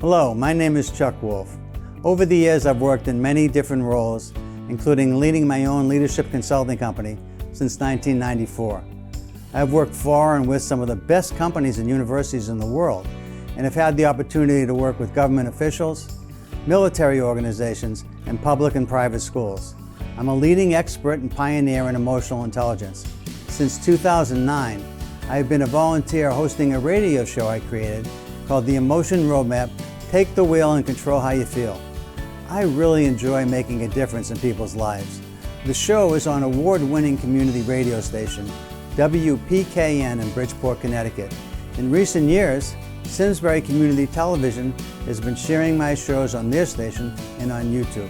Hello, my name is Chuck Wolfe. Over the years, I've worked in many different roles, including leading my own leadership consulting company since 1994. I've worked for and with some of the best companies and universities in the world, and have had the opportunity to work with government officials, military organizations, and public and private schools. I'm a leading expert and pioneer in emotional intelligence. Since 2009, I've been a volunteer hosting a radio show I created called The Emotion Roadmap: Take the Wheel and Control How You Feel. I really enjoy making a difference in people's lives. The show is on award-winning community radio station WPKN in Bridgeport, Connecticut. In recent years, Simsbury Community Television has been sharing my shows on their station and on YouTube.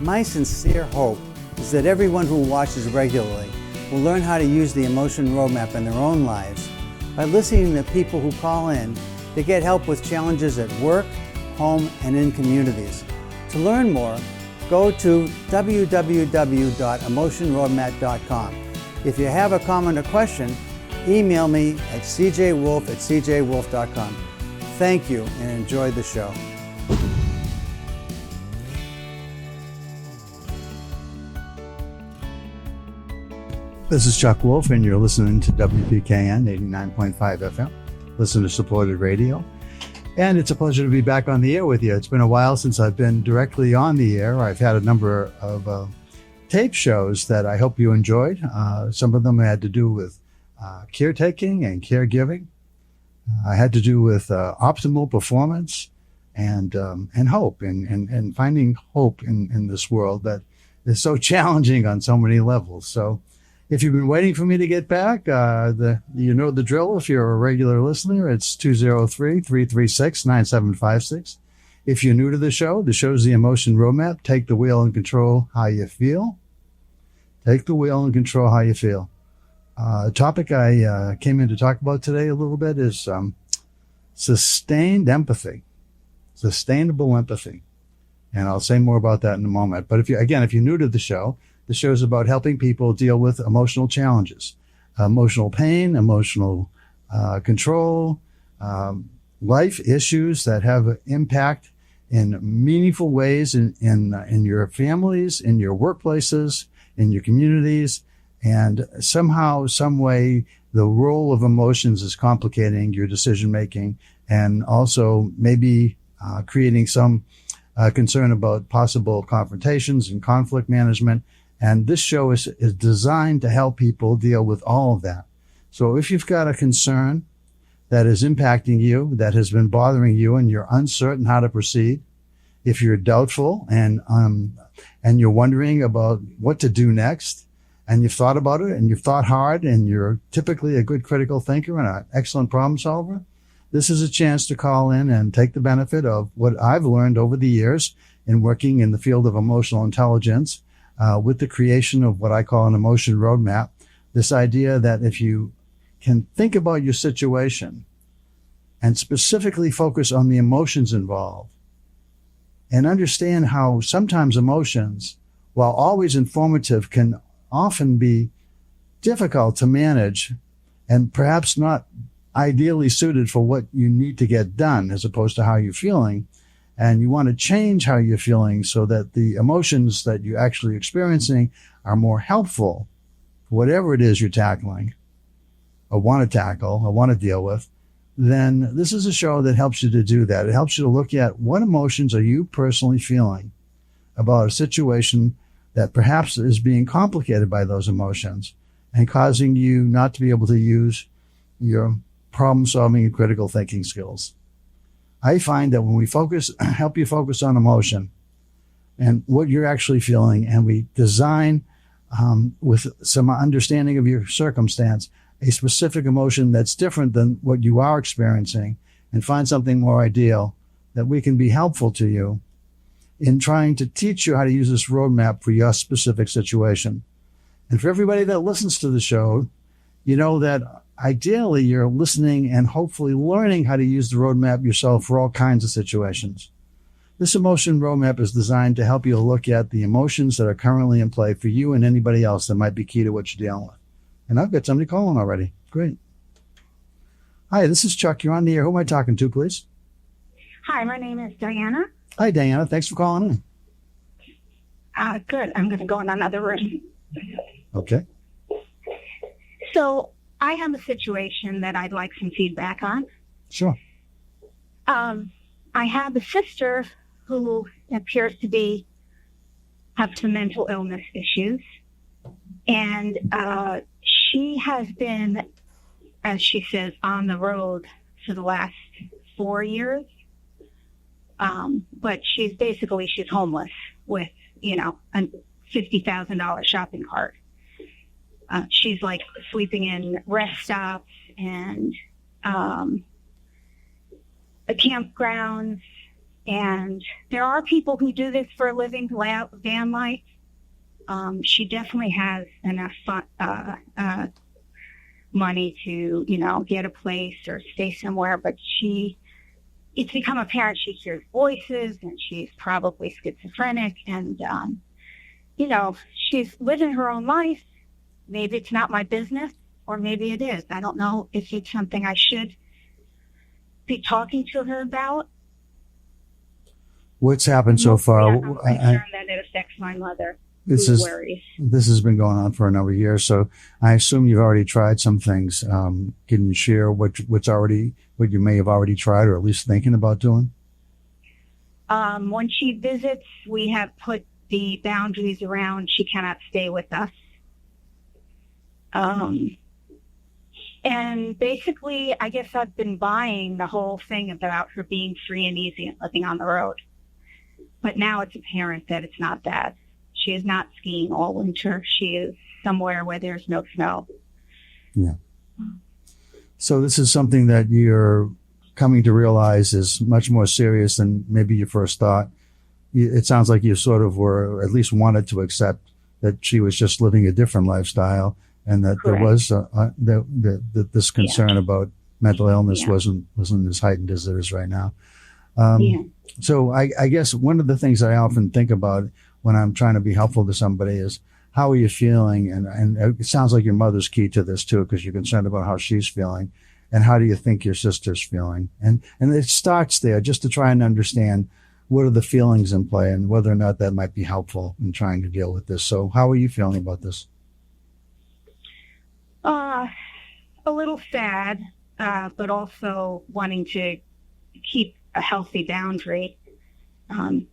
My sincere hope is that everyone who watches regularly will learn how to use the Emotion Roadmap in their own lives by listening to people who call in to get help with challenges at work, home, and in communities. To learn more, go to www.emotionroadmap.com. If you have a comment or question, email me at cjwolfe@cjwolfe.com. Thank you and enjoy the show. This is Chuck Wolfe, and you're listening to WPKN 89.5 FM, listener-supported radio. And it's a pleasure to be back on the air with you. It's been a while since I've been directly on the air. I've had a number of tape shows that I hope you enjoyed. Some of them had to do with caretaking and caregiving. I had to do with optimal performance and hope, and finding hope in this world that is so challenging on so many levels. So if you've been waiting for me to get back, you know the drill. If you're a regular listener, it's 203-336-9756. If you're new to the show's the Emotion Roadmap. Take the wheel and control how you feel. Take the wheel and control how you feel. A topic I came in to talk about today a little bit is sustained empathy, sustainable empathy. And I'll say more about that in a moment. But if you're new to the show is about helping people deal with emotional challenges, emotional pain, emotional control, life issues that have impact in meaningful ways in your families, in your workplaces, in your communities. And somehow, some way, the role of emotions is complicating your decision making, and also maybe creating some concern about possible confrontations and conflict management. And this show is designed to help people deal with all of that. So if you've got a concern that is impacting you, that has been bothering you, and you're uncertain how to proceed, if you're doubtful and you're wondering about what to do next, and you've thought about it and you've thought hard, and you're typically a good critical thinker and an excellent problem solver, this is a chance to call in and take the benefit of what I've learned over the years in working in the field of emotional intelligence, with the creation of what I call an emotion roadmap. This idea that if you can think about your situation and specifically focus on the emotions involved, and understand how sometimes emotions, while always informative, can often be difficult to manage and perhaps not ideally suited for what you need to get done as opposed to how you're feeling. And you want to change how you're feeling so that the emotions that you're actually experiencing are more helpful for whatever it is you're tackling or want to tackle or want to deal with. Then this is a show that helps you to do that. It helps you to look at what emotions are you personally feeling about a situation that perhaps is being complicated by those emotions and causing you not to be able to use your problem solving and critical thinking skills. I find that when we help you focus on emotion and what you're actually feeling, and we design with some understanding of your circumstance, a specific emotion that's different than what you are experiencing, and find something more ideal, that we can be helpful to you in trying to teach you how to use this roadmap for your specific situation. And for everybody that listens to the show, you know that ideally you're listening and hopefully learning how to use the roadmap yourself for all kinds of situations. This emotion roadmap is designed to help you look at the emotions that are currently in play for you and anybody else that might be key to what you're dealing with. And I've got somebody calling already. Great. Hi, this is Chuck. You're on the air. Who am I talking to, please? Hi, my name is Diana. Hi, Diana. Thanks for calling in. Good. I'm going to go in another room. Okay. So I have a situation that I'd like some feedback on. Sure. I have a sister who appears to have some mental illness issues. And she has been, as she says, on the road for the last 4 years. But she's homeless with, a $50,000 shopping cart. She's like sleeping in rest stops and campgrounds. And there are people who do this for a living, van life. She definitely has enough money to, get a place or stay somewhere, but it's become apparent she hears voices and she's probably schizophrenic and, she's living her own life. Maybe it's not my business or maybe it is. I don't know if it's something I should be talking to her about. What's happened so far? I'm concerned that it affects my mother. This has been going on for a number of years, so I assume you've already tried some things. Can you share what you may have already tried, or at least thinking about doing? When she visits, we have put the boundaries around she cannot stay with us. And basically, I guess I've been buying the whole thing about her being free and easy and living on the road. But now it's apparent that it's not that. She is not skiing all winter. She is somewhere where there's no snow. Yeah. So this is something that you're coming to realize is much more serious than maybe you first thought. It sounds like you sort of were, or at least wanted to accept that she was just living a different lifestyle, and that Correct. There was this concern about mental illness wasn't as heightened as it is right now. So I guess one of the things I often think about when I'm trying to be helpful to somebody is, how are you feeling? And it sounds like your mother's key to this too, because you're concerned about how she's feeling. And how do you think your sister's feeling? And it starts there, just to try and understand what are the feelings in play and whether or not that might be helpful in trying to deal with this. So how are you feeling about this? A little sad, but also wanting to keep a healthy boundary. And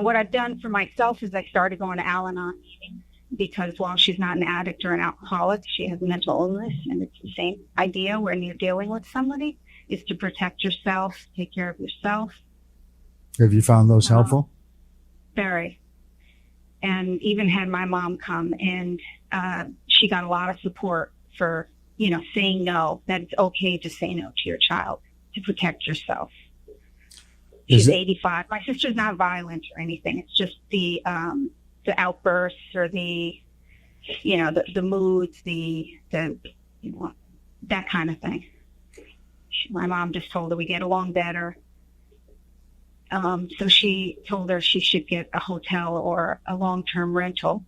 what I've done for myself is I started going to Al-Anon meetings, because while she's not an addict or an alcoholic, she has mental illness, and it's the same idea when you're dealing with somebody, is to protect yourself, take care of yourself. Have you found those helpful? Very. And even had my mom come, and she got a lot of support for, saying no, that it's okay to say no to your child, to protect yourself. She's 85. My sister's not violent or anything. It's just the outbursts or the moods, that kind of thing. My mom just told her we get along better. So she told her she should get a hotel or a long-term rental.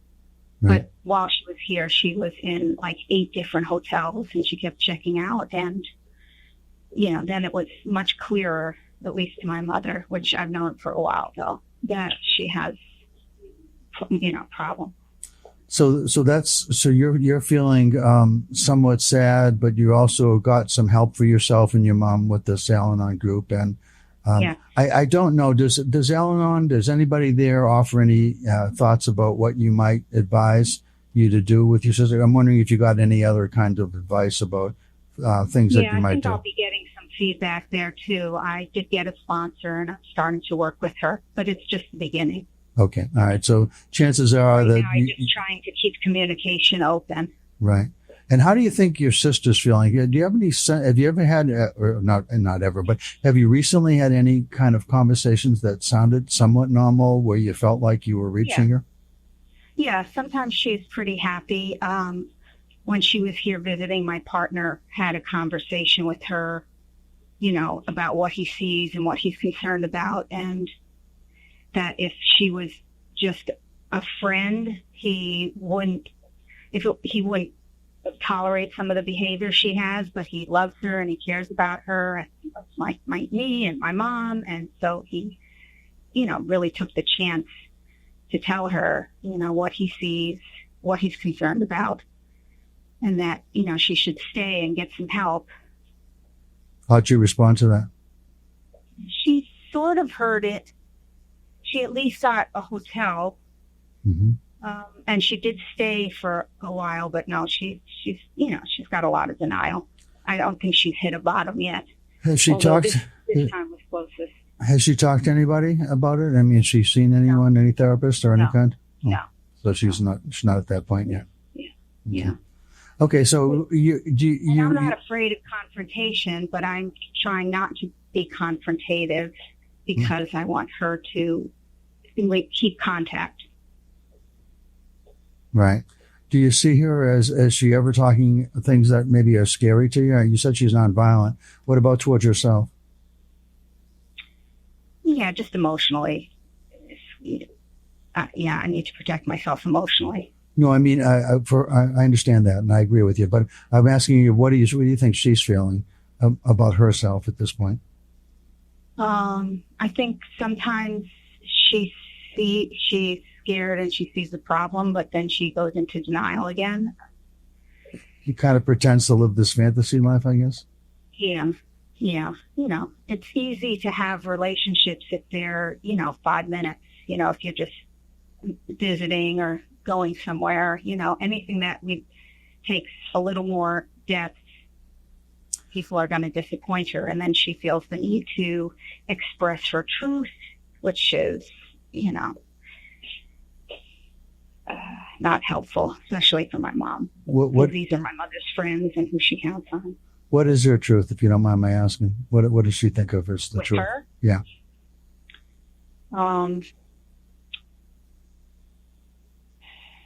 Right. But while she was here, she was in like 8 different hotels, and she kept checking out. And, then it was much clearer, at least to my mother, which I've known for a while though, that she has, problem. So you're feeling somewhat sad, but you also got some help for yourself and your mom with the Al-Anon group. And I don't know, does Al-Anon, does anybody there offer any thoughts about what you might advise you to do with your sister? I'm wondering if you got any other kind of advice about things that you might do. I think I'll be getting some feedback there too. I did get a sponsor, and I'm starting to work with her, but it's just the beginning. Okay. All right. So chances are that I'm just trying to keep communication open. Right. And how do you think your sister's feeling? Do you have any? Have you ever had, or not ever, but have you recently had any kind of conversations that sounded somewhat normal, where you felt like you were reaching her? Yeah. Sometimes she's pretty happy. When she was here visiting, my partner had a conversation with her, about what he sees and what he's concerned about, and that if she was just a friend, he wouldn't tolerate some of the behavior she has, but he loves her and he cares about her. of me and my mom. And so he, really took the chance to tell her, what he sees, what he's concerned about, and that, she should stay and get some help. How'd you respond to that? She sort of heard it. She at least got a hotel. Mm-hmm. And she did stay for a while, but no, she's got a lot of denial. I don't think she's hit a bottom yet. Has she talked? This time was closest. Has she talked to anybody about it? I mean, has she seen anyone, any therapist or any kind? Oh. No. So she's not at that point yet. Yeah. Okay, so I'm not afraid of confrontation, but I'm trying not to be confrontative because I want her to keep contact. Right. Do you see her as she ever talking things that maybe are scary to you? You said she's nonviolent. What about towards yourself? Yeah, just emotionally. I need to protect myself emotionally. No, I mean, I understand that, and I agree with you. But I'm asking you, what do you think she's feeling about herself at this point? I think sometimes she's scared and she sees the problem, but then she goes into denial again. She kind of pretends to live this fantasy life, I guess. Yeah. It's easy to have relationships if they're 5 minutes. If you're just visiting or going somewhere, anything that takes a little more depth, people are going to disappoint her. And then she feels the need to express her truth, which is, not helpful, especially for my mom. What these are my mother's friends and who she counts on. What is her truth, if you don't mind my asking? What does she think of as the truth? Her? Yeah.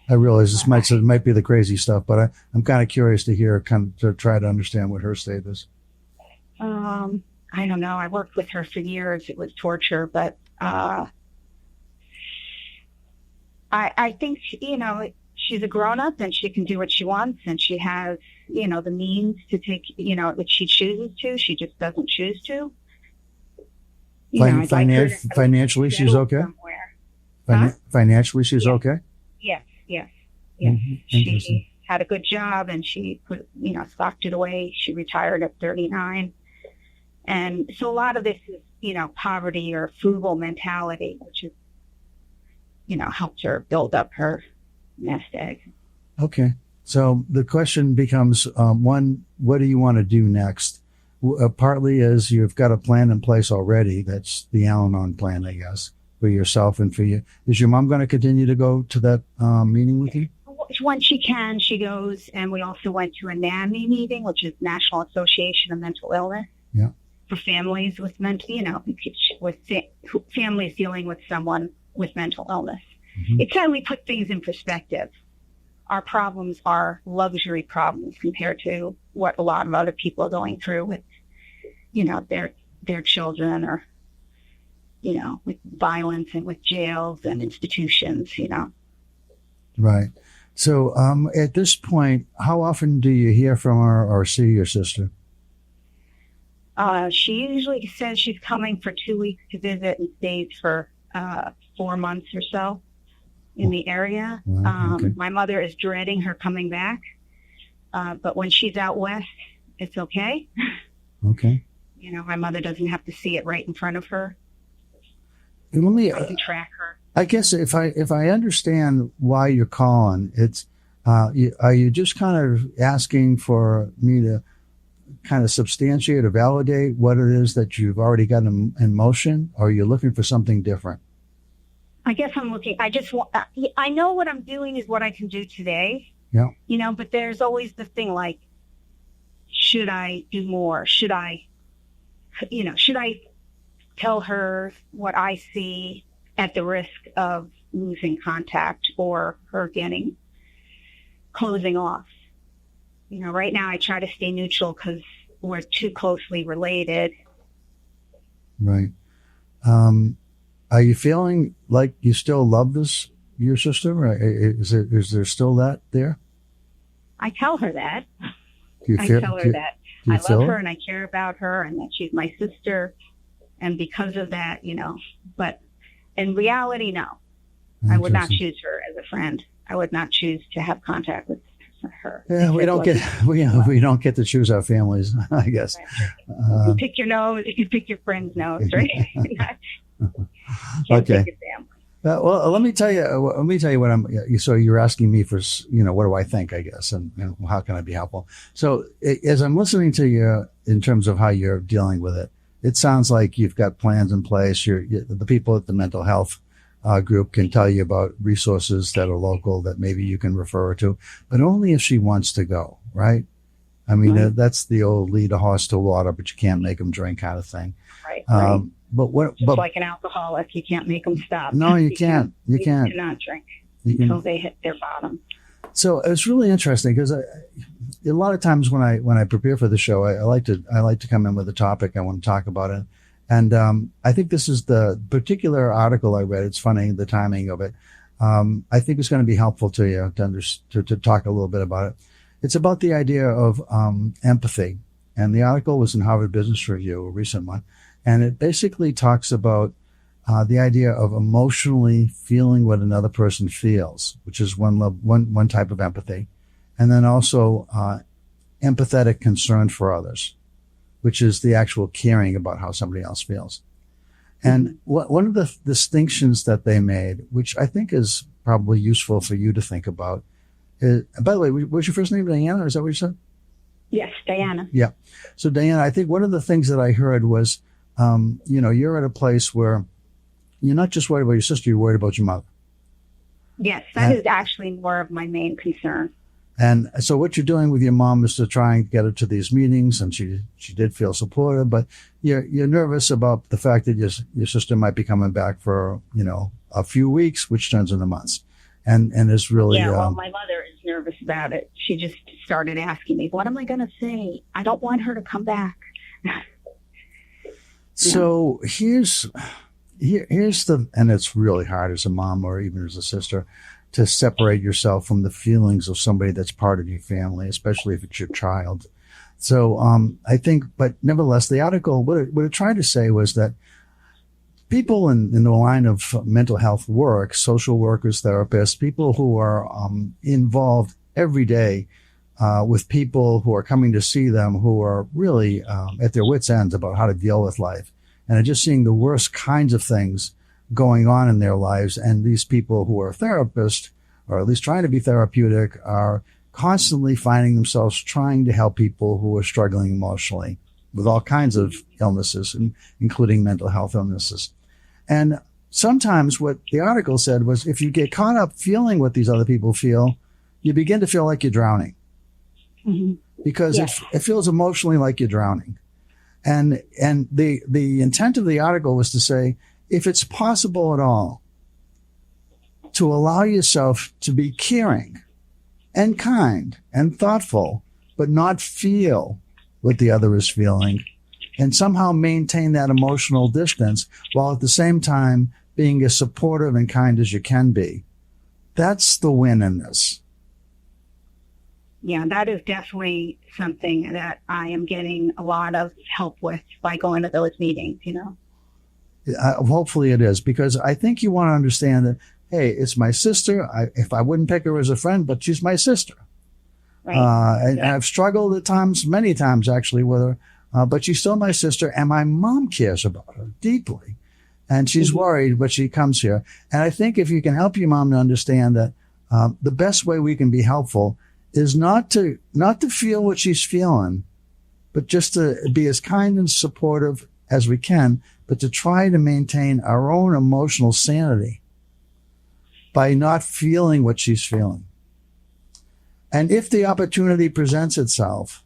I realize this might be the crazy stuff, but I'm kind of curious to hear, to try to understand what her state is. I don't know. I worked with her for years. It was torture, but I think, she's a grown-up and she can do what she wants, and she has, the means to take, if she chooses to. She just doesn't choose to. Financially, she's okay? Financially, she's okay? Yes. Mm-hmm. She had a good job and she socked it away. She retired at 39. And so a lot of this is, poverty or frugal mentality, which is, helped her build up her nest egg. Okay. So the question becomes, one, what do you want to do next? Partly is you've got a plan in place already. That's the Al-Anon plan, I guess, for yourself and for you. Is your mom going to continue to go to that meeting with you? When she can, she goes. And we also went to a NAMI meeting, which is National Association of Mental Illness. Yeah. For families with families dealing with someone with mental illness. Mm-hmm. It's how we put things in perspective. Our problems are luxury problems compared to what a lot of other people are going through with, their children or, with violence and with jails and institutions, Right. So at this point, how often do you hear from her or see your sister? She usually says she's coming for 2 weeks to visit and stays for 4 months or so in the area. Wow, okay. My mother is dreading her coming back, but when she's out west, it's okay. Okay. My mother doesn't have to see it right in front of her. I can track her. I guess if I understand why you're calling, it's are you just kind of asking for me to kind of substantiate or validate what it is that you've already got in motion, or are you looking for something different? I guess I'm looking. I know what I'm doing is what I can do today. Yeah. But there's always the thing like, should I do more? Should I tell her what I see at the risk of losing contact or her closing off? Right now I try to stay neutral because we're too closely related. Right. Are you feeling like you still love your sister? Right? Is there still that there? I tell her that. Do you tell her that. Do you I feel love it? her and I care about her and that she's my sister. And because of that, but in reality, no, I would not Interesting. choose her as a friend. I would not choose to have contact with her. Yeah, if we it don't get wasn't- we don't get to choose our families, I guess. You Uh, can pick your nose, you can pick your friend's nose, right? You can't Okay. pick your family. well, let me tell you. What I'm. So you're asking me for, what do I think? I guess, and how can I be helpful? So as I'm listening to you in terms of how you're dealing with it, it sounds like you've got plans in place. The people at the mental health group can tell you about resources that are local that maybe you can refer her to, but only if she wants to go, right? I mean, Right. that's the old lead a horse to water, but you can't make them drink kind of thing. Right. But what? Just But like an alcoholic, you can't make them stop. no, you can't. You can't. cannot drink You can, until they hit their bottom. So it's really interesting because a lot of times when I prepare for the show, I like to come in with a topic I want to talk about it, and I think this is the particular article I read. It's funny the timing of it. I think it's going to be helpful to you to talk a little bit about it. It's about the idea of empathy, and the article was in Harvard Business Review, a recent one, and it basically talks about the idea of emotionally feeling what another person feels, which is one type of empathy, and then also empathetic concern for others, which is the actual caring about how somebody else feels. And one of the distinctions that they made, which I think is probably useful for you to think about, is, by the way, what's your first name, Diana? Is that what you said? Yes, Diana. Yeah. So Diana, I think one of the things that I heard was, you're at a place where you're not just worried about your sister, you're worried about your mother. Yes, that is actually more of my main concern. And so what you're doing with your mom is to try and get her to these meetings, and she did feel supportive, but you're nervous about the fact that your sister might be coming back for, a few weeks, which turns into months. And it's really... Yeah, well, my mother is nervous about it. She just started asking me, what am I going to say? I don't want her to come back. So here's and it's really hard as a mom or even as a sister to separate yourself from the feelings of somebody that's part of your family, especially if it's your child. So I think, but nevertheless, the article, what it tried to say was that people in the line of mental health work, social workers, therapists, people who are involved every day with people who are coming to see them, who are really at their wits' ends about how to deal with life, and are just seeing the worst kinds of things going on in their lives. And these people who are therapists, or at least trying to be therapeutic, are constantly finding themselves trying to help people who are struggling emotionally with all kinds of illnesses, including mental health illnesses. And sometimes what the article said was, if you get caught up feeling what these other people feel, you begin to feel like you're drowning. Mm-hmm. Because Yes. it feels emotionally like you're drowning. And the intent of the article was to say, if it's possible at all to allow yourself to be caring and kind and thoughtful, but not feel what the other is feeling, and somehow maintain that emotional distance while at the same time being as supportive and kind as you can be, that's the win in this. Yeah, that is definitely something that I am getting a lot of help with by going to those meetings, Hopefully it is, because I think you want to understand that, hey, it's my sister. If I wouldn't pick her as a friend, but she's my sister. Right. And I've struggled at times, many times actually, with her, but she's still my sister, and my mom cares about her deeply. And she's worried, but she comes here. And I think if you can help your mom to understand that the best way we can be helpful is not to feel what she's feeling, but just to be as kind and supportive as we can, but to try to maintain our own emotional sanity by not feeling what she's feeling. And if the opportunity presents itself,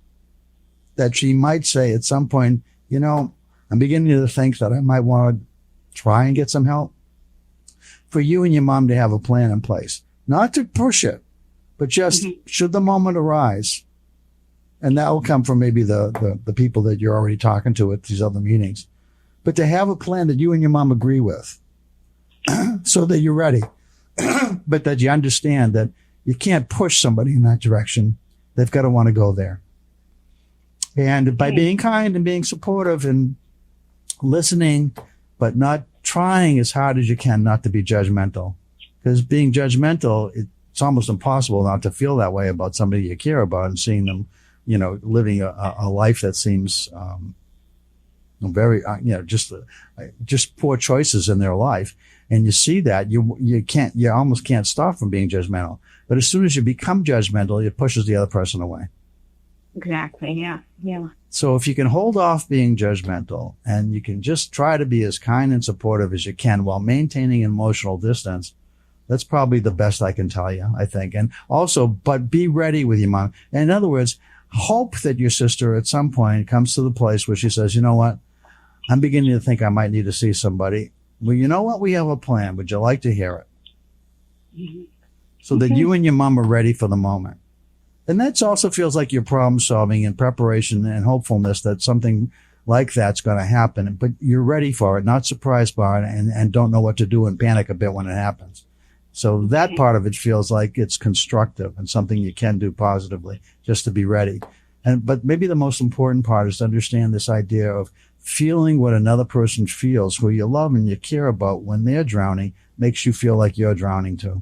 that she might say at some point, I'm beginning to think that I might want to try and get some help, for you and your mom to have a plan in place, not to push it, but just should the moment arise. And that will come from maybe the people that you're already talking to at these other meetings, but to have a plan that you and your mom agree with so that you're ready, but that you understand that you can't push somebody in that direction. They've got to want to go there. And by being kind and being supportive and listening, but not trying as hard as you can not to be judgmental. Because being judgmental, it's almost impossible not to feel that way about somebody you care about and seeing them, living a life that seems very, just poor choices in their life. And you see that, you almost can't stop from being judgmental. But as soon as you become judgmental, it pushes the other person away. Exactly. Yeah. Yeah. So if you can hold off being judgmental and you can just try to be as kind and supportive as you can while maintaining emotional distance, that's probably the best I can tell you, I think. And also, but be ready with your mom. In other words, hope that your sister at some point comes to the place where she says, you know what? I'm beginning to think I might need to see somebody. Well, you know what? We have a plan. Would you like to hear it? Mm-hmm. So that you and your mom are ready for the moment. And that also feels like you're problem solving and preparation and hopefulness that something like that's going to happen, but you're ready for it, not surprised by it, and don't know what to do and panic a bit when it happens. So that part of it feels like it's constructive and something you can do positively just to be ready. But maybe the most important part is to understand this idea of feeling what another person feels, who you love and you care about when they're drowning, makes you feel like you're drowning too.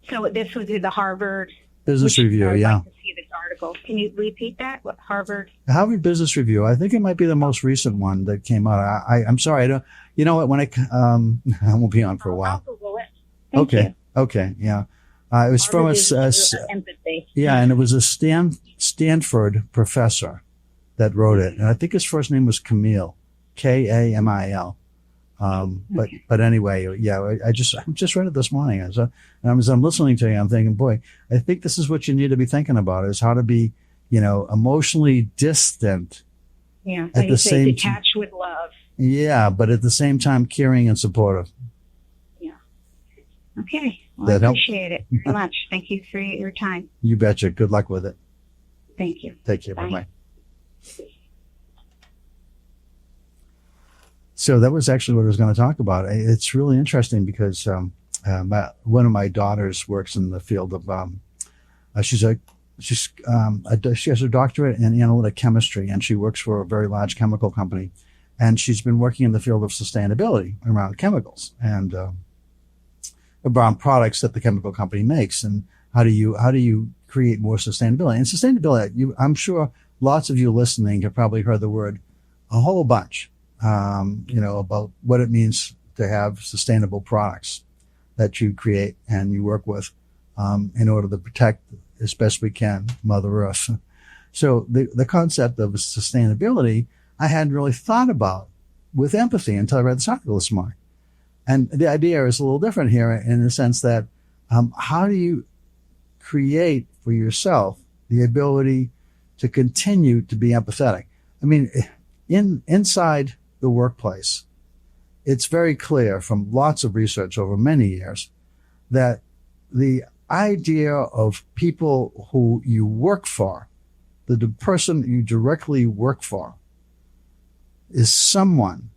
So this was in the Harvard Business Review, yeah. Like to see this article. Can you repeat that? What Harvard Business Review. I think it might be the most recent one that came out. I'm sorry. I don't. You know what? When I won't be on for a while. I'll Google it. Thank you. Okay. Yeah. It was Harvard from empathy. Yeah, and it was a Stanford professor that wrote it, and I think his first name was Camille, Kamil. But anyway, yeah, I just read it this morning. As I'm listening to you, I'm thinking, boy, I think this is what you need to be thinking about, is how to be, emotionally distant. Yeah. At the same detached with love. Yeah. But at the same time, caring and supportive. Yeah. Okay. Well, That I help? appreciate it very much. Thank you for your time. You betcha. Good luck with it. Thank you. Take care. Bye. Bye-bye. So that was actually what I was going to talk about. It's really interesting because one of my daughters works in the field of she has a doctorate in analytic chemistry, and she works for a very large chemical company, and she's been working in the field of sustainability around chemicals and around products that the chemical company makes, and how do you create more sustainability? And sustainability, I'm sure lots of you listening have probably heard the word a whole bunch. About what it means to have sustainable products that you create and you work with in order to protect, as best we can, Mother Earth. So the concept of sustainability, I hadn't really thought about with empathy until I read this article this morning. And the idea is a little different here in the sense that how do you create for yourself the ability to continue to be empathetic? I mean, inside the workplace, it's very clear from lots of research over many years that the idea of people who you work for, the person you directly work for, is someone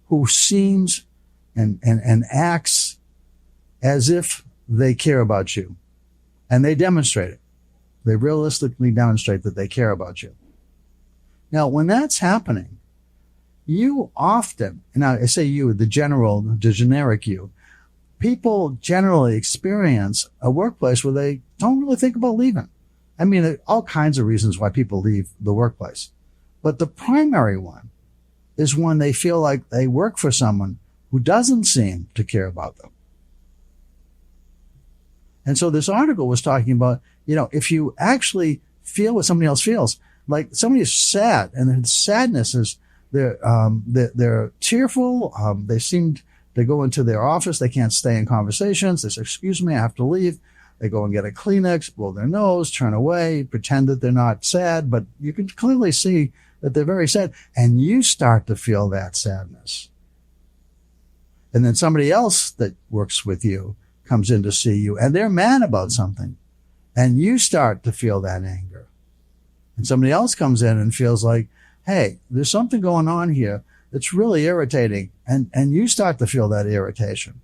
who seems and acts as if they care about you. And they demonstrate it. They realistically demonstrate that they care about you. Now, when that's happening, you often, now I say you, the generic you, people generally experience a workplace where they don't really think about leaving. I mean, there are all kinds of reasons why people leave the workplace. But the primary one is when they feel like they work for someone who doesn't seem to care about them. And so this article was talking about, if you actually feel what somebody else feels, like somebody is sad, and their sadness is they're tearful. They go into their office. They can't stay in conversations. They say, "Excuse me, I have to leave." They go and get a Kleenex, blow their nose, turn away, pretend that they're not sad, but you can clearly see that they're very sad, and you start to feel that sadness. And then somebody else that works with you comes in to see you, and they're mad about something, and you start to feel that anger. And somebody else comes in and feels like, hey, there's something going on here that's really irritating. And you start to feel that irritation.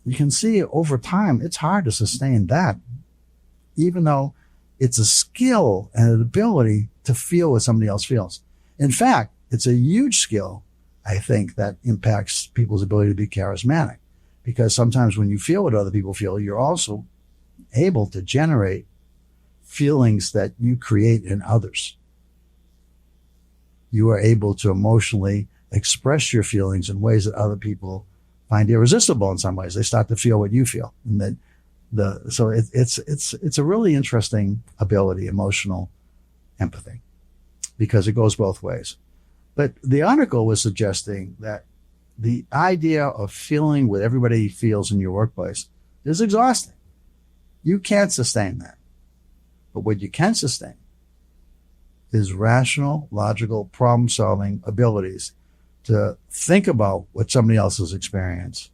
You can see over time, it's hard to sustain that, even though It's a skill and an ability to feel what somebody else feels. In fact, it's a huge skill, I think, that impacts people's ability to be charismatic. Because sometimes when you feel what other people feel, you're also able to generate feelings that you create in others. You are able to emotionally express your feelings in ways that other people find irresistible in some ways. They start to feel what you feel. And that so it's a really interesting ability, emotional empathy, because it goes both ways. But the article was suggesting that the idea of feeling what everybody feels in your workplace is exhausting. You can't sustain that. But what you can sustain is rational, logical, problem-solving abilities to think about what somebody else has experienced.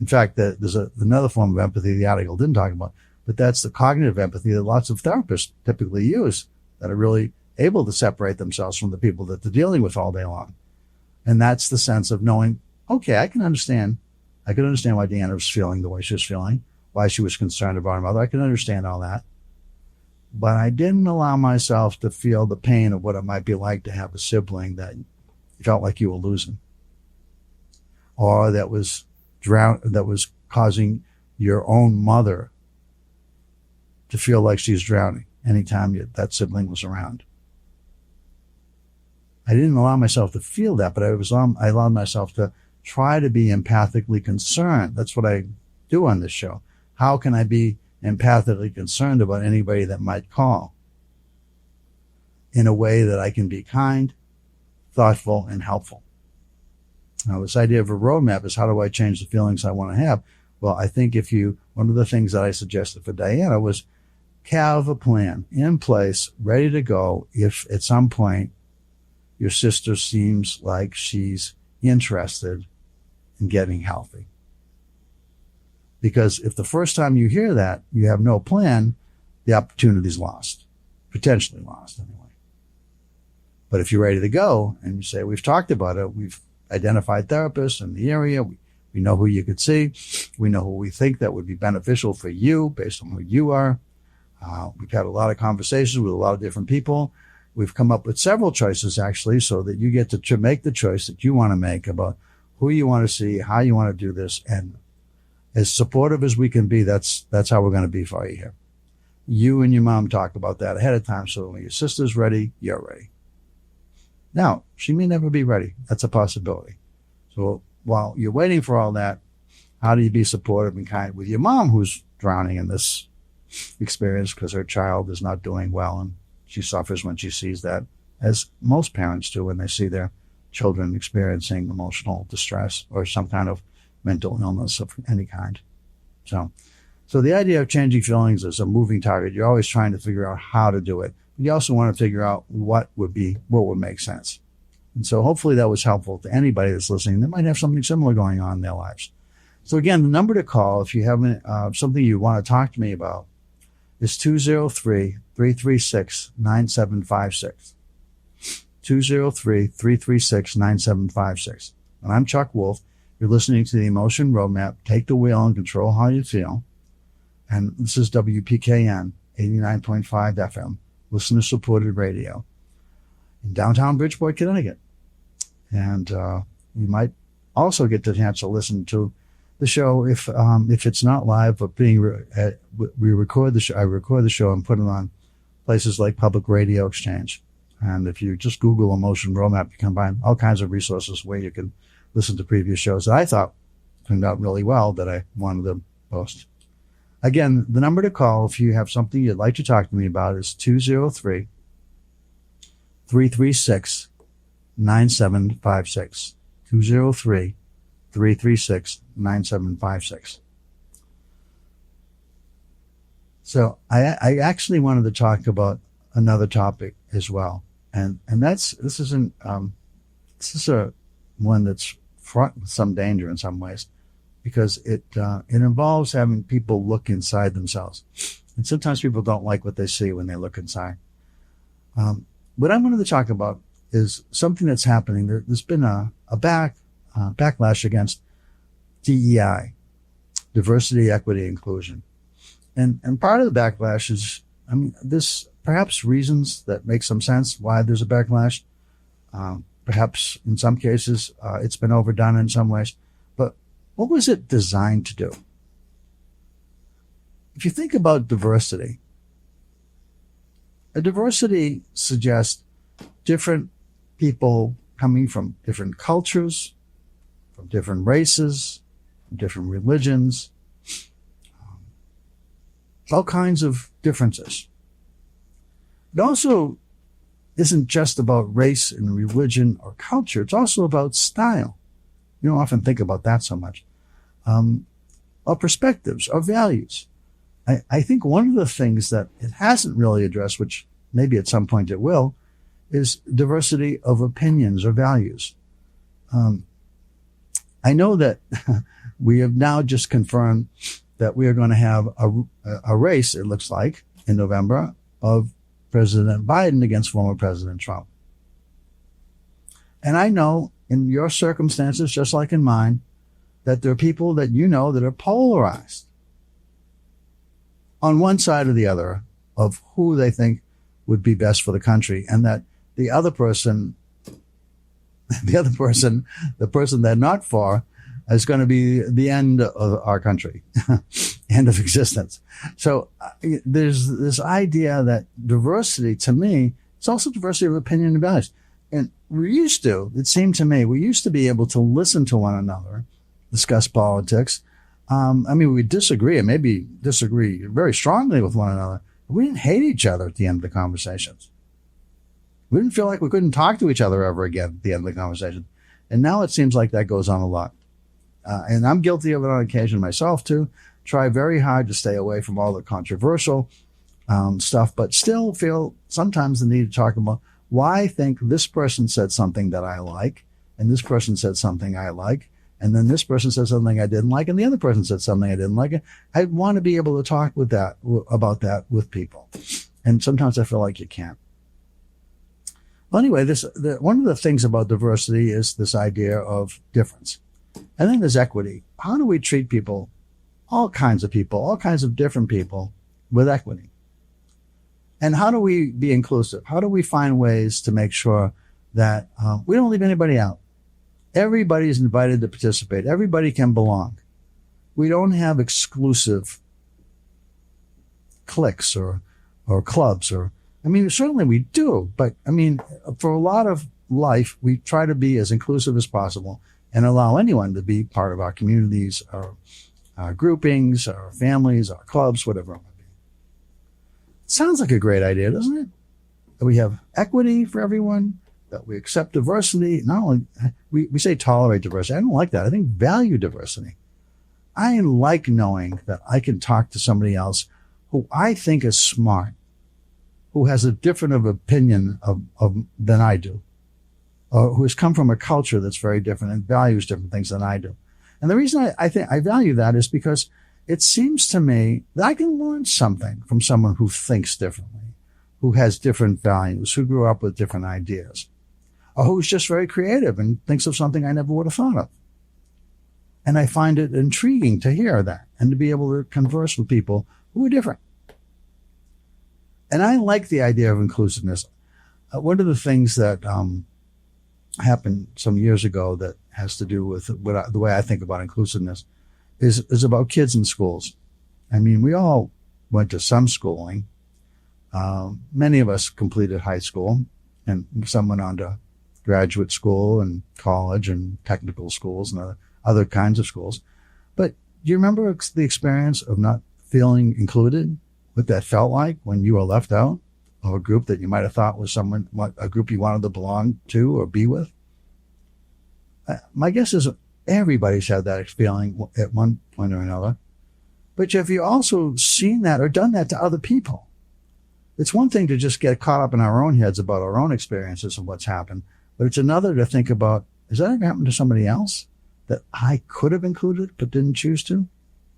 In fact, there's another form of empathy the article didn't talk about, but that's the cognitive empathy that lots of therapists typically use, that are really able to separate themselves from the people that they're dealing with all day long. And that's the sense of knowing, okay, I can understand why Deanna was feeling the way she was feeling, why she was concerned about her mother. I can understand all that. But I didn't allow myself to feel the pain of what it might be like to have a sibling that you felt like you were losing, or that was causing your own mother to feel like she's drowning anytime that sibling was around. I didn't allow myself to feel that, but I allowed myself to try to be empathically concerned. That's what I do on this show. How can I be empathically concerned about anybody that might call in a way that I can be kind, thoughtful, and helpful? Now, this idea of a roadmap is, how do I change the feelings I want to have? Well, I think one of the things that I suggested for Diana was have a plan in place, ready to go if at some point your sister seems like she's interested in getting healthy. Because if the first time you hear that, you have no plan, the opportunity's lost, potentially lost anyway. But if you're ready to go and you say, we've talked about it, we've identified therapists in the area, we know who you could see, we know who we think that would be beneficial for you based on who you are. We've had a lot of conversations with a lot of different people. We've come up with several choices, actually, so that you get to make the choice that you want to make about who you want to see, how you want to do this, and as supportive as we can be, that's how we're going to be for you here. You and your mom talk about that ahead of time, so when your sister's ready, you're ready. Now, she may never be ready. That's a possibility. So while you're waiting for all that, how do you be supportive and kind with your mom, who's drowning in this experience because her child is not doing well, and she suffers when she sees that, as most parents do when they see their children experiencing emotional distress or some kind of mental illness of any kind. So the idea of changing feelings is a moving target. You're always trying to figure out how to do it. But you also want to figure out what would make sense. And so hopefully that was helpful to anybody that's listening that might have something similar going on in their lives. So again, the number to call if you have something you want to talk to me about is 203-336-9756. 203-336-9756. And I'm Chuck Wolfe. You're listening to the Emotion Roadmap. Take the wheel and control how you feel. And this is WPKN 89.5 FM, listener-supported radio in downtown Bridgeport, Connecticut. And you might also get the chance to listen to the show if it's not live, but we record the show. I record the show and put it on places like Public Radio Exchange. And if you just Google Emotion Roadmap, you can find all kinds of resources where you can listen to previous shows that I thought turned out really well that I wanted to post. Again, the number to call if you have something you'd like to talk to me about is 203-336-9756. 203-336-9756. So I actually wanted to talk about another topic as well. And this is a one that's fraught with some danger in some ways, because it involves having people look inside themselves. And sometimes people don't like what they see when they look inside. What I wanted to talk about is something that's happening. There's been a backlash against DEI, diversity, equity, inclusion. And part of the backlash I mean, there's perhaps reasons that make some sense why there's a backlash. Perhaps in some cases it's been overdone in some ways. But what was it designed to do? If you think about diversity, a diversity suggests different people coming from different cultures, from different races, from different religions, all kinds of differences. It also isn't just about race and religion or culture. It's also about style. You don't often think about that so much. Or perspectives, or values. I think one of the things that it hasn't really addressed, which maybe at some point it will, is diversity of opinions or values. I know that we have now just confirmed that we are going to have a race, it looks like, in November of President Biden against former President Trump. And I know in your circumstances, just like in mine, that there are people that you know that are polarized on one side or the other of who they think would be best for the country, and that the person they're not for is going to be the end of our country, end of existence. So there's this idea that diversity, to me, it's also diversity of opinion and values. And it seemed to me, we used to be able to listen to one another, discuss politics. We disagree, and maybe disagree very strongly with one another. But we didn't hate each other at the end of the conversations. We didn't feel like we couldn't talk to each other ever again at the end of the conversation. And now it seems like that goes on a lot. And I'm guilty of it on occasion myself too. Try very hard to stay away from all the controversial stuff, but still feel sometimes the need to talk about why I think this person said something that I like, and this person said something I like, and then this person said something I didn't like, and the other person said something I didn't like. I want to be able to talk about that with people. And sometimes I feel like you can't. Well, anyway, one of the things about diversity is this idea of difference. And then there's equity. How do we treat people, all kinds of different people, with equity? And how do we be inclusive? How do we find ways to make sure that we don't leave anybody out? Everybody is invited to participate. Everybody can belong. We don't have exclusive cliques or clubs certainly we do, but for a lot of life, we try to be as inclusive as possible and allow anyone to be part of our communities, our groupings, our families, our clubs, whatever it might be. Sounds like a great idea, doesn't it? That we have equity for everyone, that we accept diversity. Not only, we say tolerate diversity. I don't like that. I think value diversity. I like knowing that I can talk to somebody else who I think is smart, who has a different of opinion than I do, or who has come from a culture that's very different and values different things than I do. And the reason I think I value that is because it seems to me that I can learn something from someone who thinks differently, who has different values, who grew up with different ideas, or who's just very creative and thinks of something I never would have thought of. And I find it intriguing to hear that and to be able to converse with people who are different. And I like the idea of inclusiveness. One of the things that happened some years ago that has to do with the way I think about inclusiveness is about kids in schools. We all went to some schooling. Many of us completed high school, and some went on to graduate school and college and technical schools and other kinds of schools. But do you remember the experience of not feeling included? What that felt like when you were left out of a group that you might have thought was a group you wanted to belong to or be with? My guess is everybody's had that feeling at one point or another. But have you also seen that or done that to other people? It's one thing to just get caught up in our own heads about our own experiences and what's happened, but it's another to think about, has that ever happened to somebody else that I could have included but didn't choose to?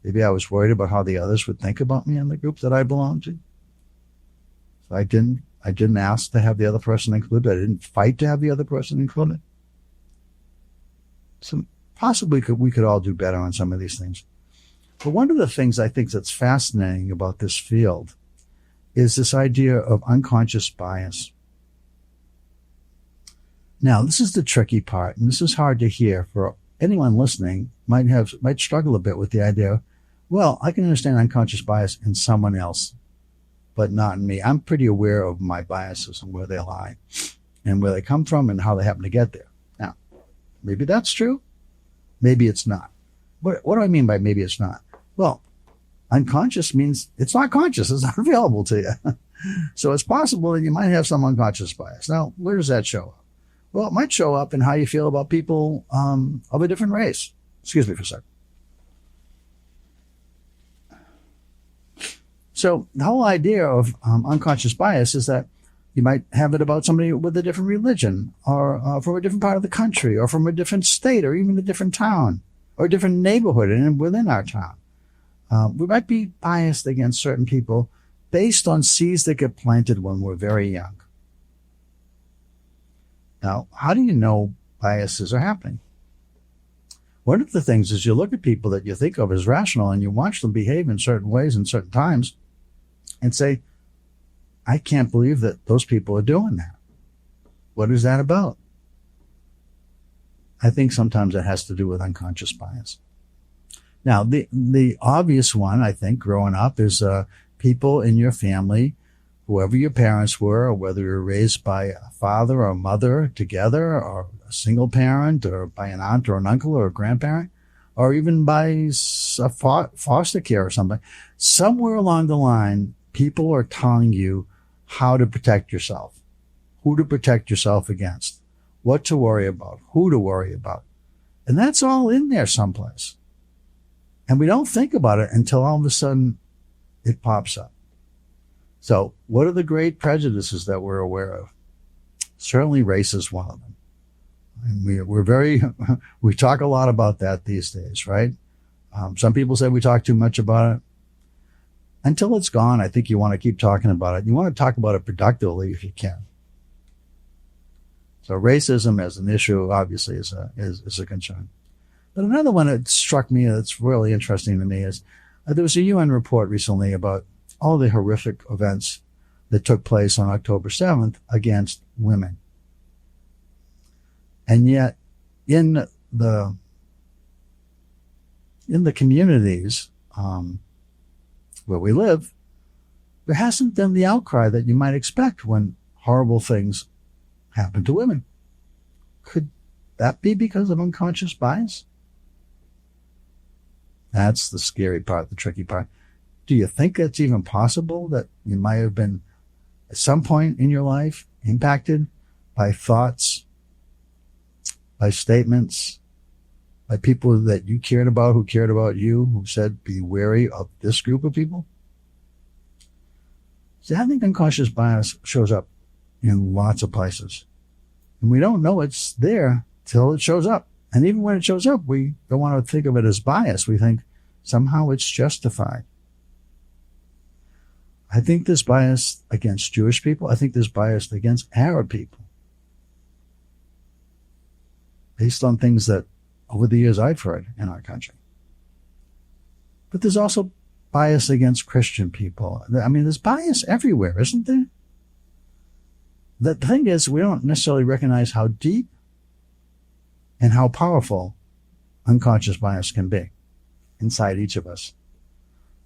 Maybe I was worried about how the others would think about me in the group that I belonged to. So I didn't ask to have the other person included. I didn't fight to have the other person included. So possibly we could all do better on some of these things. But one of the things I think that's fascinating about this field is this idea of unconscious bias. Now, this is the tricky part, and this is hard to hear for anyone listening. Might struggle a bit with the idea, well, I can understand unconscious bias in someone else, but not in me. I'm pretty aware of my biases and where they lie and where they come from and how they happen to get there. Now, maybe that's true. Maybe it's not. What do I mean by maybe it's not? Well, unconscious means it's not conscious. It's not available to you. So it's possible that you might have some unconscious bias. Now, where does that show up? Well, it might show up in how you feel about people of a different race. Excuse me for a second. So the whole idea of unconscious bias is that you might have it about somebody with a different religion or from a different part of the country or from a different state or even a different town or a different neighborhood and within our town. We might be biased against certain people based on seeds that get planted when we're very young. Now, how do you know biases are happening? One of the things is you look at people that you think of as rational and you watch them behave in certain ways in certain times and say, I can't believe that those people are doing that. What is that about? I think sometimes it has to do with unconscious bias. Now, the obvious one, I think, growing up is people in your family, whoever your parents were, or whether you're raised by a father or a mother together, or a single parent, or by an aunt or an uncle or a grandparent, or even by a foster care or something. Somewhere along the line, people are telling you how to protect yourself, who to protect yourself against, what to worry about, who to worry about. And that's all in there someplace. And we don't think about it until all of a sudden it pops up. So what are the great prejudices that we're aware of? Certainly race is one of them. And we talk a lot about that these days, right? Some people say we talk too much about it. Until it's gone, I think you want to keep talking about it. You want to talk about it productively if you can. So racism as an issue obviously is a concern. But another one that struck me that's really interesting to me is there was a UN report recently about all the horrific events that took place on October 7th against women. And yet in the communities where we live, there hasn't been the outcry that you might expect when horrible things happen to women. Could that be because of unconscious bias? That's the scary part, the tricky part. Do you think it's even possible that you might have been at some point in your life impacted by thoughts, by statements, by people that you cared about, who cared about you, who said, be wary of this group of people? See, I think unconscious bias shows up in lots of places. And we don't know it's there till it shows up. And even when it shows up, we don't want to think of it as bias. We think somehow it's justified. I think there's bias against Jewish people. I think there's bias against Arab people. Based on things that over the years I've heard in our country. But there's also bias against Christian people. I mean, there's bias everywhere, isn't there? The thing is, we don't necessarily recognize how deep and how powerful unconscious bias can be inside each of us.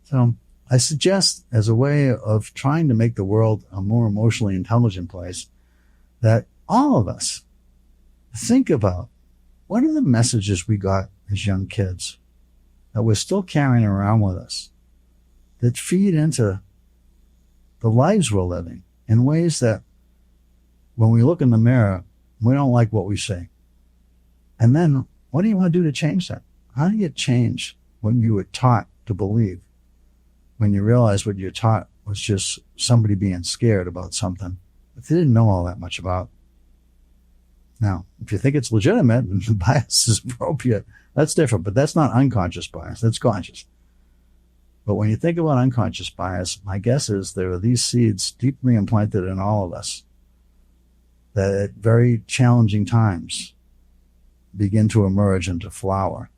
So I suggest, as a way of trying to make the world a more emotionally intelligent place, that all of us think about what are the messages we got as young kids that we're still carrying around with us that feed into the lives we're living in ways that when we look in the mirror, we don't like what we see. And then what do you want to do to change that? How do you change when you were taught to believe, when you realize what you're taught was just somebody being scared about something that they didn't know all that much about? Now, if you think it's legitimate and the bias is appropriate, that's different, but that's not unconscious bias, that's conscious. But when you think about unconscious bias, my guess is there are these seeds deeply implanted in all of us that at very challenging times begin to emerge and to flower.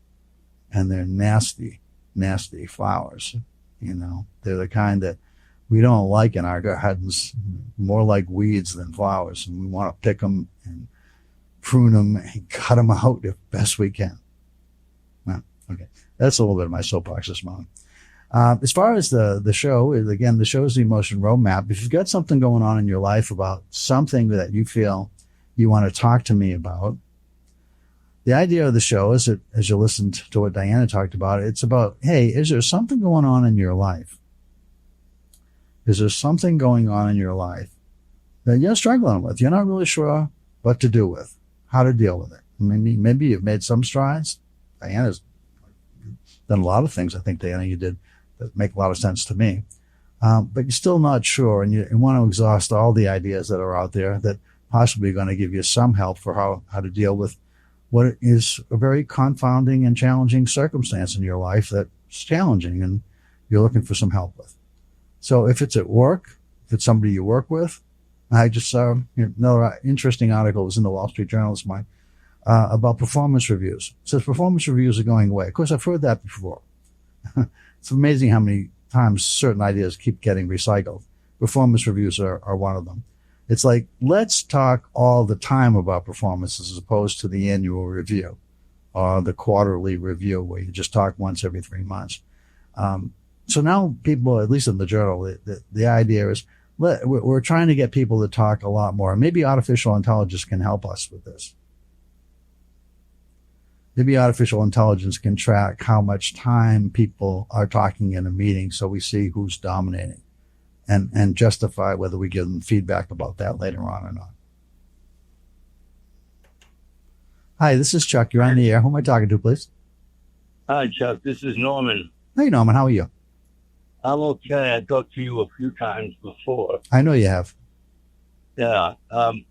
And they're nasty, nasty flowers. You know, they're the kind that we don't like in our gardens, more like weeds than flowers. And we want to pick them and prune them and cut them out if best we can. Well, okay. That's a little bit of my soapbox this morning. As far as the show, again, the show is the Emotion Roadmap. If you've got something going on in your life about something that you feel you want to talk to me about, the idea of the show is that, as you listened to what Diana talked about, it's about, hey, is there something going on in your life? Is there something going on in your life that you're struggling with? You're not really sure what to do with, how to deal with it. Maybe you've made some strides. Diana's done a lot of things, I think, Diana, you did that make a lot of sense to me. But you're still not sure, and you want to exhaust all the ideas that are out there that possibly are going to give you some help for how to deal with what is a very confounding and challenging circumstance in your life that's challenging and you're looking for some help with. So if it's at work, if it's somebody you work with, I just saw another interesting article was in the Wall Street Journal this morning about performance reviews. It says performance reviews are going away. Of course, I've heard that before. It's amazing how many times certain ideas keep getting recycled. Performance reviews are one of them. It's like, let's talk all the time about performances as opposed to the annual review or the quarterly review where you just talk once every 3 months. So now people, at least in the journal, the idea is we're trying to get people to talk a lot more. Maybe artificial intelligence can help us with this. Maybe artificial intelligence can track how much time people are talking in a meeting so we see who's dominating and justify whether we give them feedback about that later on or not. Hi, this is Chuck. You're on the air. Who am I talking to, please? Hi, Chuck. This is Norman. Hey, Norman. How are you? I'm okay. I talked to you a few times before. I know you have. Yeah. And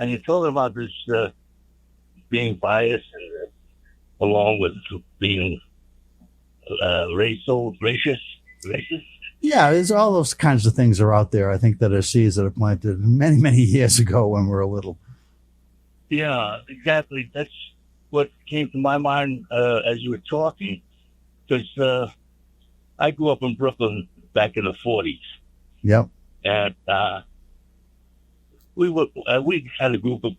you're talking about this being biased and along with being racist. Yeah, there's all those kinds of things are out there. I think that are seeds that are planted many, many years ago when we were little. Yeah, exactly. That's what came to my mind as you were talking, because I grew up in Brooklyn back in the 40s. Yep. And we had a group of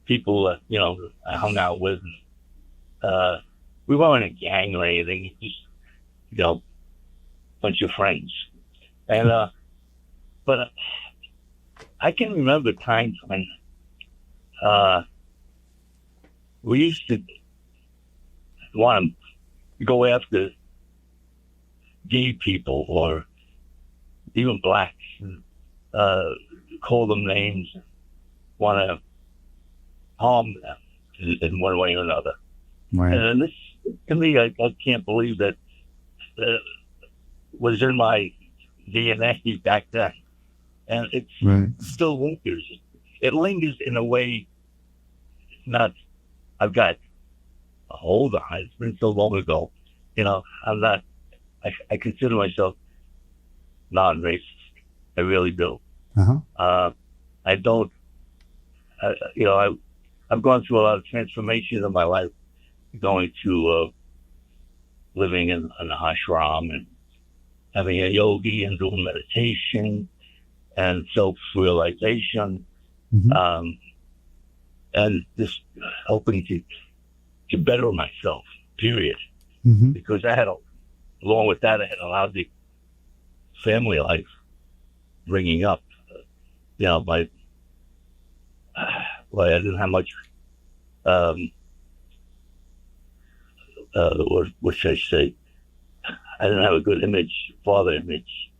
people, I hung out with. We weren't a gang or anything, just, bunch of friends. And, but I can remember times when, we used to want to go after gay people or even blacks and, call them names, want to harm them in one way or another. Right. And this, to me, I can't believe that was in my DNA back then. And it still lingers. It lingers in a way, I've got a hold on it. It's been so long ago. I consider myself non-racist. I really do. Uh-huh. I don't, I've gone through a lot of transformation in my life, going to living in an ashram and having a yogi and doing meditation and self-realization, and just helping to better myself, period. Because along with that, I had a lousy family life bringing up. I didn't have much, what should I say? I didn't have a good father image,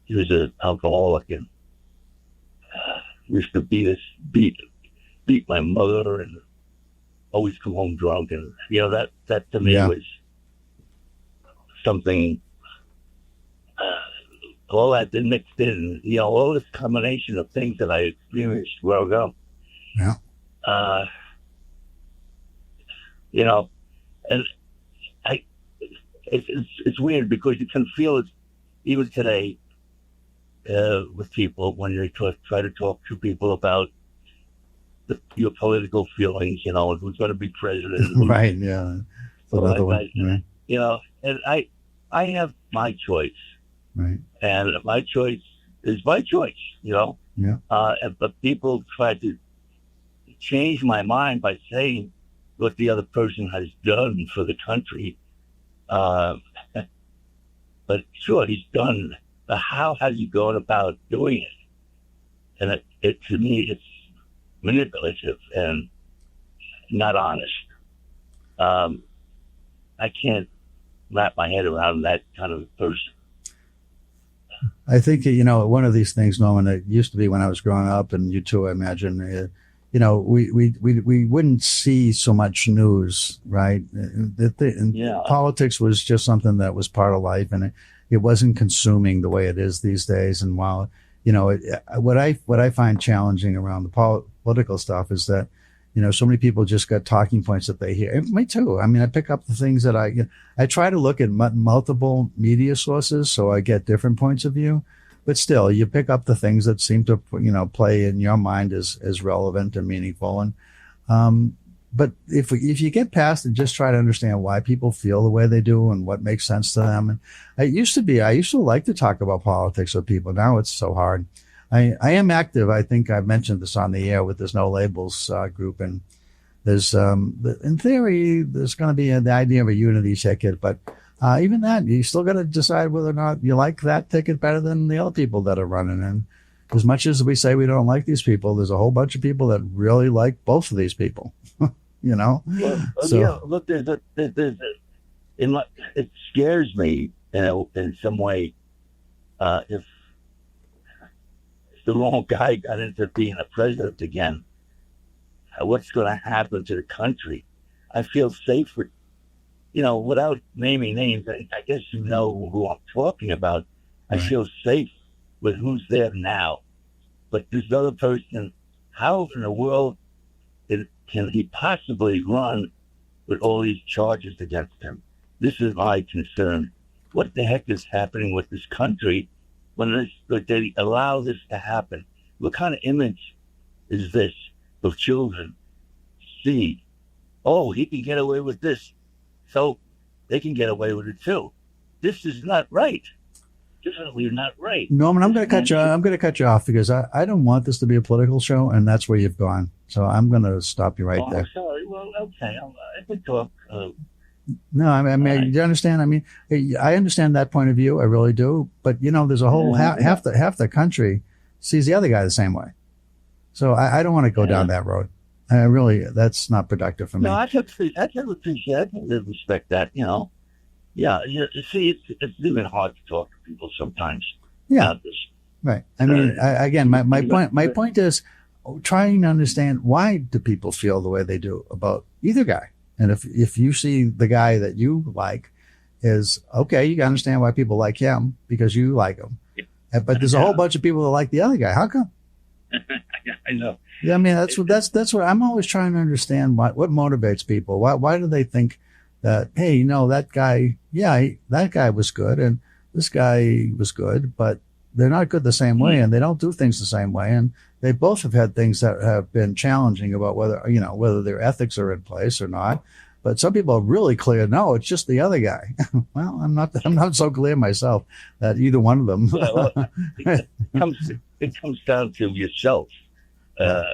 he was an alcoholic and used to beat my mother and always come home drunk. And, that to me was something, all that mixed in, all this combination of things that I experienced growing up. Yeah. And it's weird because you can feel it even today with people when you try to talk to people about your political feelings, who's going to be president. Right, yeah. And I have my choice, Right. and my choice is my choice. Yeah. But people try to change my mind by saying what the other person has done for the country. But sure, he's done. But how has he gone about doing it? And to me, it's manipulative and not honest. I can't wrap my head around that kind of person. I think, one of these things, Norman, it used to be when I was growing up, and you too, I imagine, we wouldn't see so much news, right? Politics was just something that was part of life, and it wasn't consuming the way it is these days. And while, what I find challenging around the political stuff is that, so many people just got talking points that they hear. And me too. I mean, I pick up the things that I try to look at multiple media sources so I get different points of view. But still, you pick up the things that seem to, play in your mind as relevant and meaningful. And but if you get past and just try to understand why people feel the way they do and what makes sense to them. And I used to like to talk about politics with people. Now it's so hard. I am active. I think I've mentioned this on the air with this No Labels group, and there's in theory there's going to be the idea of a unity ticket, but even that you still got to decide whether or not you like that ticket better than the other people that are running. And as much as we say we don't like these people, there's a whole bunch of people that really like both of these people. Well, so yeah, look, it scares me in some way if the wrong guy got into being a president again, what's going to happen to the country? I feel safer, without naming names. I guess you know who I'm talking about. Right. I feel safe with who's there now. But this other person, how in the world can he possibly run with all these charges against him? This is my concern. What the heck is happening with this country when they allow this to happen? What kind of image is this of children see? Oh, he can get away with this, so they can get away with it too. This is not right. Definitely not right. Norman, I'm going to cut you off because I don't want this to be a political show, and that's where you've gone. So I'm going to stop you right there. Sorry. Well, okay. I could talk. No, I mean, right. You understand? I mean, I understand that point of view. I really do. But there's a whole half the country sees the other guy the same way. So I don't want to go down that road. That's not productive for me. No, I can appreciate. I can respect that. Yeah. You see, it's even hard to talk to people sometimes. Yeah. Right. I mean, again, my point is trying to understand why do people feel the way they do about either guy. And if you see the guy that you like is okay, you can understand why people like him because you like him. But there's a whole bunch of people that like the other guy. How come? I know. Yeah, I mean that's what I'm always trying to understand. What motivates people? Why do they think that? Hey, that guy, that guy was good, and this guy was good, but they're not good the same way, and they don't do things the same way, and they both have had things that have been challenging about whether their ethics are in place or not. But some people are really clear. No, it's just the other guy. Well, I'm not so clear myself that either one of them. It comes down to yourself. How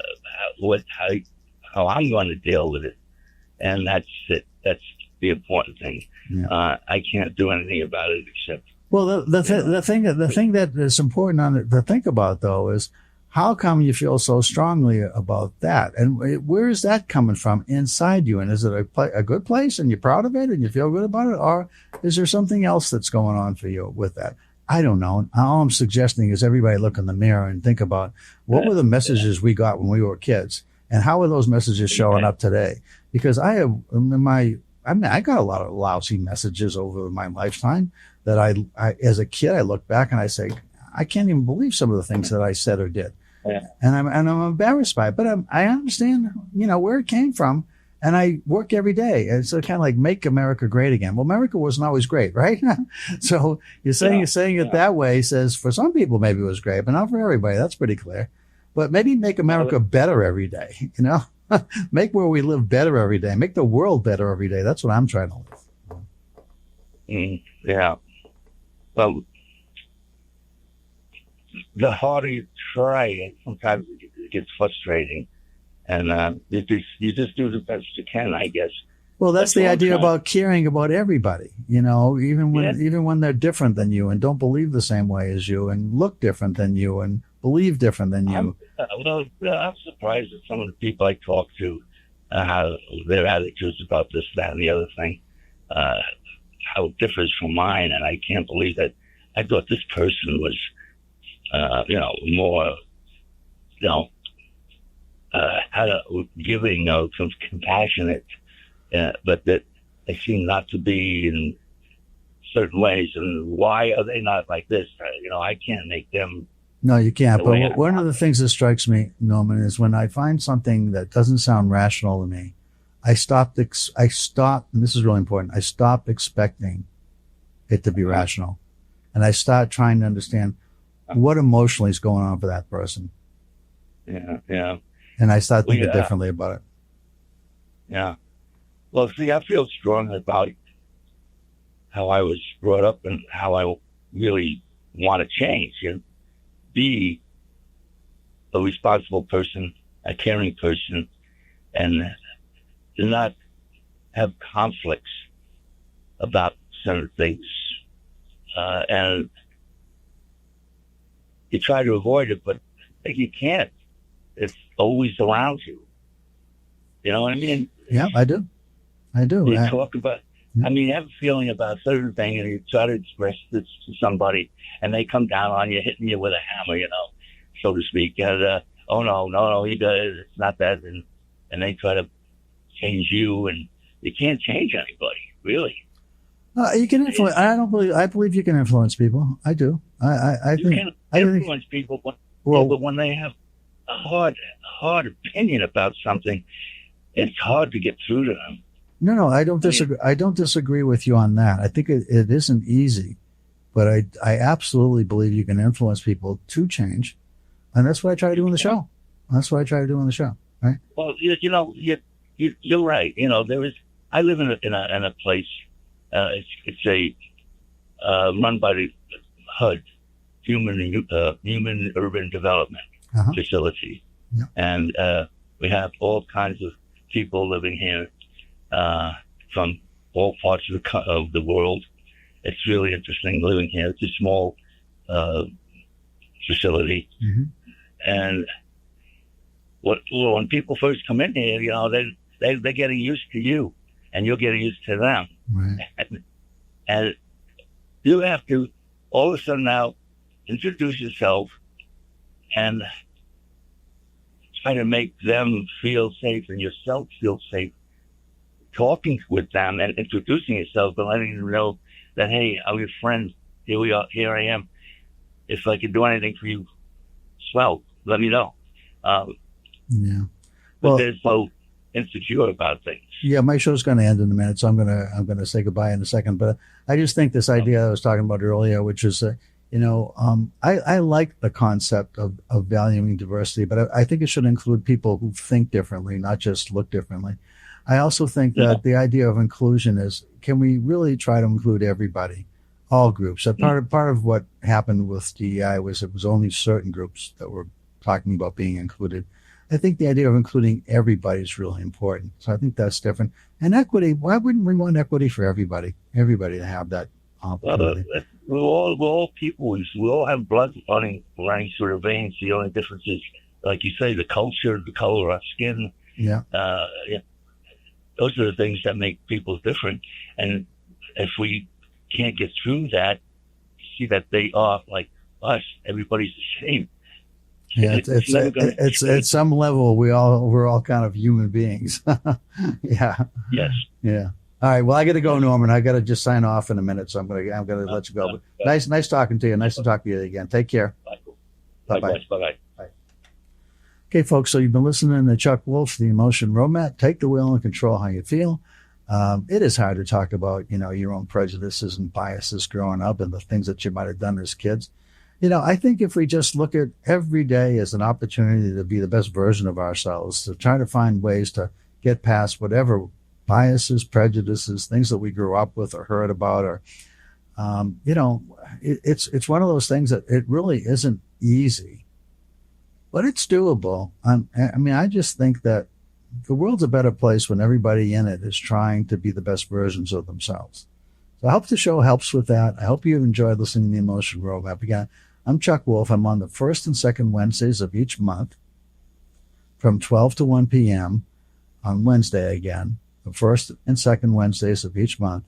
I'm going to deal with it, and that's it. That's the important thing. Yeah. I can't do anything about it except. Well, the thing that is important to think about though is how come you feel so strongly about that, and where is that coming from inside you? And is it a good place, and you're proud of it, and you feel good about it, or is there something else that's going on for you with that? I don't know. All I'm suggesting is everybody look in the mirror and think about what were the messages we got when we were kids, and how are those messages showing up today? Because I got a lot of lousy messages over my lifetime that I as a kid, I look back and I say, I can't even believe some of the things that I said or did. Yeah. And I'm embarrassed by it, but I understand, where it came from, and I work every day. It's kind of like make America great again. Well, America wasn't always great, right? So you're saying it that way says for some people maybe it was great, but not for everybody. That's pretty clear. But maybe make America better every day, make where we live better every day. Make the world better every day. That's what I'm trying to live. Yeah. Well, the harder you try, sometimes it gets frustrating. And you just do the best you can, I guess. Well, that's the idea trying. about caring about everybody, even Yeah. when they're different than you and don't believe the same way as you and look different than you and believe different than you. I'm surprised at some of the people I talk to, how their attitudes about this, that, and the other thing, how it differs from mine. And I can't believe that I thought this person was, more, giving, compassionate, but that they seem not to be in certain ways. And why are they not like this? I can't make them. No, you can't. The way But one of the things that strikes me, Norman, is when I find something that doesn't sound rational to me, I stop, and this is really important, I stop expecting it to be rational. And I start trying to understand what emotionally is going on for that person. Yeah. And I start thinking differently about it. Yeah. Well, see, I feel strongly about how I was brought up and how I really want to change and be a responsible person, a caring person, and to not have conflicts about certain things. And you try to avoid it, but you can't. It's always around you. You know what I mean? Yeah, I do. You talk about, you have a feeling about a certain thing and you try to express this to somebody and they come down on you, hitting you with a hammer, so to speak. And, oh, no, he does. It's not that. And they try to change you, and you can't change anybody, really. You can influence. I believe you can influence people. I do. I you think can influence people, but when they have a hard opinion about something, it's hard to get through to them. No, I don't disagree. I don't disagree with you on that. I think it isn't easy, but I absolutely believe you can influence people to change, and that's what I try to do in the show. Right? Well, you're right. I live in a place. It's run by the HUD, Human Urban Development Facility, and we have all kinds of people living here from all parts of the world. It's really interesting living here. It's a small facility, and when people first come in here, they're getting used to you, and you're getting used to them, right. and you have to all of a sudden now introduce yourself and try to make them feel safe and yourself feel safe, talking with them and introducing yourself and letting them know that, hey, I'm your friend. Here I am. If I can do anything for you, swell, let me know. But they're so insecure about things. Yeah, my show's going to end in a minute, so I'm going to say goodbye in a second. But I just think this idea I was talking about earlier, which is, I like the concept of valuing diversity, but I think it should include people who think differently, not just look differently. I also think that the idea of inclusion is, can we really try to include everybody, all groups? Part of what happened with DEI was it was only certain groups that were talking about being included. I think the idea of including everybody is really important. So I think that's different. And equity, why wouldn't we want equity for everybody? Everybody to have that opportunity. We're all people. We all have blood running through our veins. The only difference is, like you say, the culture, the color of our skin. Yeah. Those are the things that make people different. And if we can't get through that, see that they are like us, everybody's the same. Yeah, it's at some level we're all kind of human beings. Yeah. Yes. Yeah. All right. Well, I got to go, Norman. I got to just sign off in a minute, so I'm gonna let you go. But nice talking to you. Nice to talk to you again. Take care. Bye. Bye. Okay, folks. So you've been listening to Chuck Wolfe, The Emotion Roadmap. Take the wheel and control how you feel. It is hard to talk about, your own prejudices and biases growing up and the things that you might have done as kids. I think if we just look at every day as an opportunity to be the best version of ourselves, to try to find ways to get past whatever biases, prejudices, things that we grew up with or heard about, or it's one of those things that it really isn't easy, but it's doable. I just think that the world's a better place when everybody in it is trying to be the best versions of themselves. So I hope the show helps with that. I hope you enjoyed listening to the Emotion Roadmap. Again, I'm Chuck Wolfe. I'm on the first and second Wednesdays of each month from 12 to 1 p.m. on Wednesday again, the first and second Wednesdays of each month.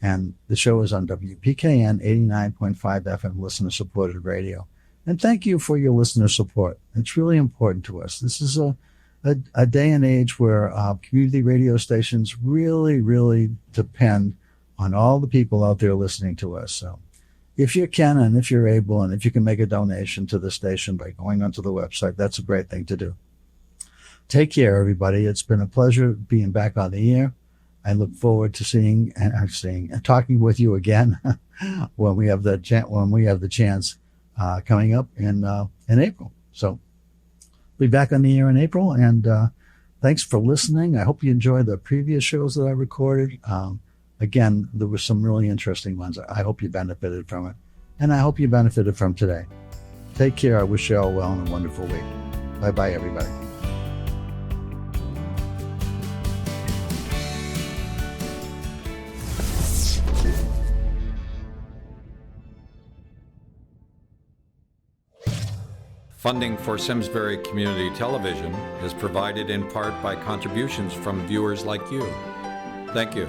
And the show is on WPKN 89.5 FM listener-supported radio. And thank you for your listener support. It's really important to us. This is a day and age where community radio stations really, really depend on all the people out there listening to us. So if you can, and if you're able, and if you can make a donation to the station by going onto the website, that's a great thing to do. Take care, everybody. It's been a pleasure being back on the air. I look forward to seeing and talking with you again when we have the chance coming up in April. So be back on the air in April, and thanks for listening. I hope you enjoyed the previous shows that I recorded. Again, there were some really interesting ones. I hope you benefited from it, and I hope you benefited from today. Take care. I wish you all well and a wonderful week. Bye-bye, everybody. Funding for Simsbury Community Television is provided in part by contributions from viewers like you. Thank you.